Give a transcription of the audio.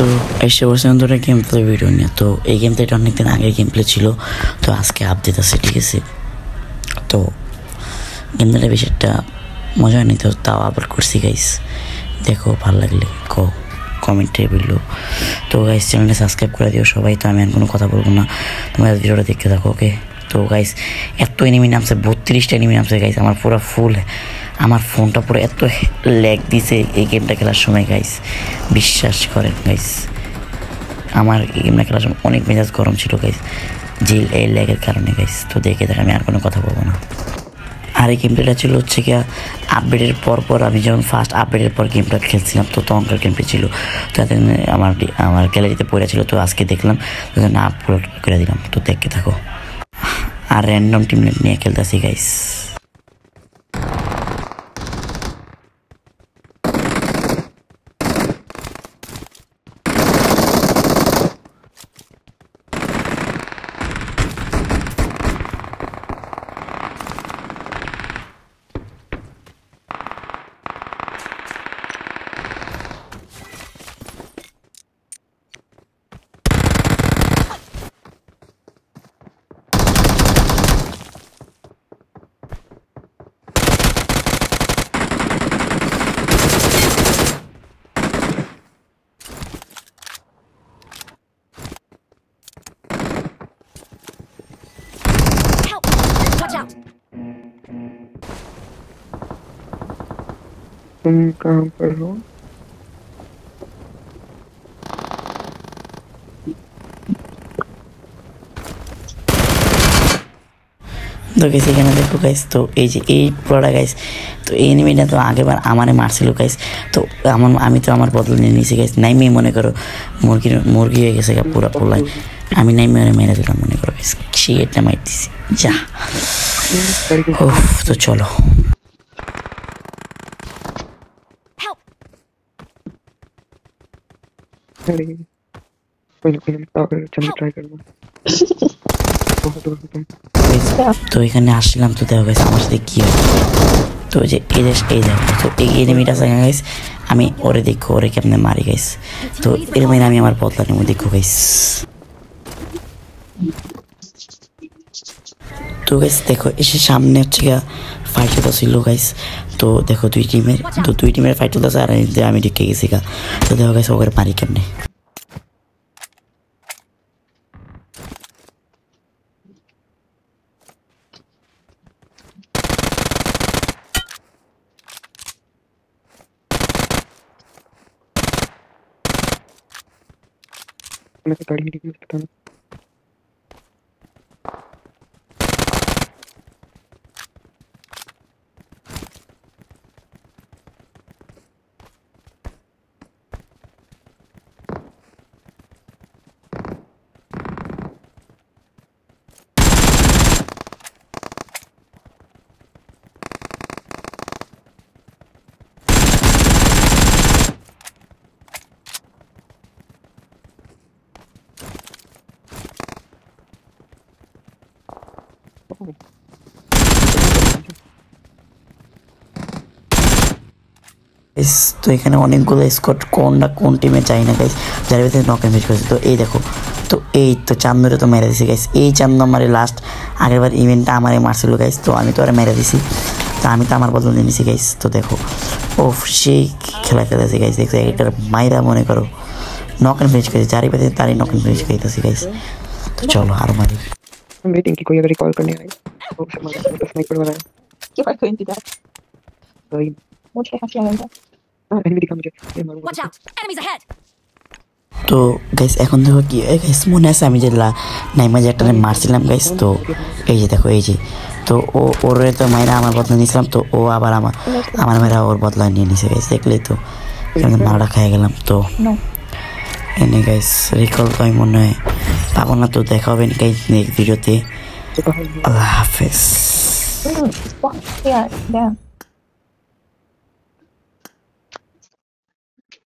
তো এসে বসেন ধরে গেম প্লে ভিডিও নিয়ে। তো এই গেম প্লেটা অনেকদিন আগে গেম প্লে ছিল, তো আজকে আপডেট আছে, ঠিক আছে। তো গেম প্লেটা বেশি একটা মজা হয়নি, তো তাও আবার করছি গাইস। দেখো ভালো লাগলে কমেন্টে বললো। তো গাইস চ্যানেলটা সাবস্ক্রাইব করে দিও সবাই। তো আমি আর কোনো কথা বলবো না, তোমরা ভিডিওটা দেখতে থাকো, ওকে। তো গাইস এত এনিমি নামছে, 32টা এনিমি নামছে গাইস। আমার পুরো ফুল, আমার ফোনটা পুরো এত ল্যাগ দিছে এই গেমটা খেলার সময় গাইস, বিশ্বাস করেন গাইস। আমার এই গেমটা খেলার সময় অনেক মেজাজ গরম ছিল গাইস, যে এই ল্যাগের কারণে গাইস। তো দেখে আমি আর কোনো কথা বলবো না। আর এই গেম প্লেটা ছিল হচ্ছে গিয়া আপডেটের পর আমি যখন ফার্স্ট আপডেটের পর গেমটা খেলছিলাম, তো তখনকার গেম প্লে ছিল। তো আমার গ্যালারিতে পড়ে ছিল, তো আজকে দেখলাম, তো আপলোড করে দিলাম। তো দেখতে থাকো। আর র্যান্ডম টিমমেট নিয়ে খেলতেছি গাইস। तुम कहाँ पर हो? তো গাইস এখানে দেখো গাইস, তো এই যে এই পুরোটা গাইস, তো এই এনিমিটা তো আগেবার আমারে মারছিল গাইস। তো আমি তো আমার বদল নিয়ে নিয়েছি গাইস। নাইমে মনে করো মুরগি হয়ে গেছে পুরো পোলায়, আমি নাইমে মেরে দিলাম মনে করো গাইস, সে এটা মার দিছি যা। তো চলো ट्राई करूँगा। তো এখানে আসছিলাম, তো দেখো গাইস আমার সাথে কি হয়। তো যে এই দেখো, তো এই এনিমিটা আছে গাইস, আমি ওরে দেখো, ওরে কেমনে মারি গাইস। তো এর মানে আমি আমার বদলা নেবো, দেখো গাইস। তো গাইস দেখো এসে সামনে হচ্ছে গিয়া ফাইট হতেছিল গাইস। তো দেখো দুই টিমের ফাইট হতেছে, আর আমি ঢুকে গেছি গা। তো দেখো গাইস ওকে মারি কেমনে। मैं तो गाड़ी नहीं सकता ना। তো এখানে অনেকগুলো স্কোয়াড কোন টিমে চাই না গাইস, যার ভিতরে নক এন্ড ফিনিশ করেছে। তো এই দেখো, তো এই তো চান্দরে তো মেরে দিছি গাইস। এই চান্দ আমারে লাস্ট আগেরবার ইভেন্টটা আমারে মারছিল গাইস, তো আমি তো আরে মেরে দিছি। তো আমি তো আমার বদল নিয়ে নিছি গাইস। তো দেখো ও সেই খেলা খেলতেছি গাইস, দেখছো এটার মাইরা মনে করো নক এন্ড ফিনিশ করেছে, যারই ভিতরে তারই নক এন্ড ফিনিশ করতেছি গাইস। তো চলো আরো মারি। वेटिंग की कोई अगर कॉल करने आए तो स्नाइपर वाला है क्या बात करें इंतजार भाई। मुझे हंसी आ रही है। हां एनिमी दिखा मुझे, ये मारूंगा। Watch out enemies ahead. তো গাইস এখন দেখো কি গাইস, মনে আছে আমি যে নাইমা যে একটা মারছিলাম গাইস। তো এই যে দেখো এই যে, তো ওরে তো মাইরা আমার বদলা নিয়েছিলাম, তো ও আবার আমার মেয়েরা ওর বদলা নিয়ে নিছে গাইস। দেখলেই তো মারা খেয়ে গেলাম। তো এনে গাইস রিকল তো আমি মনে হয় পাবো না। তো দেখা হবে গাইস নেক্সট ভিডিওতে। আল্লাহ হাফেজ। Yeah.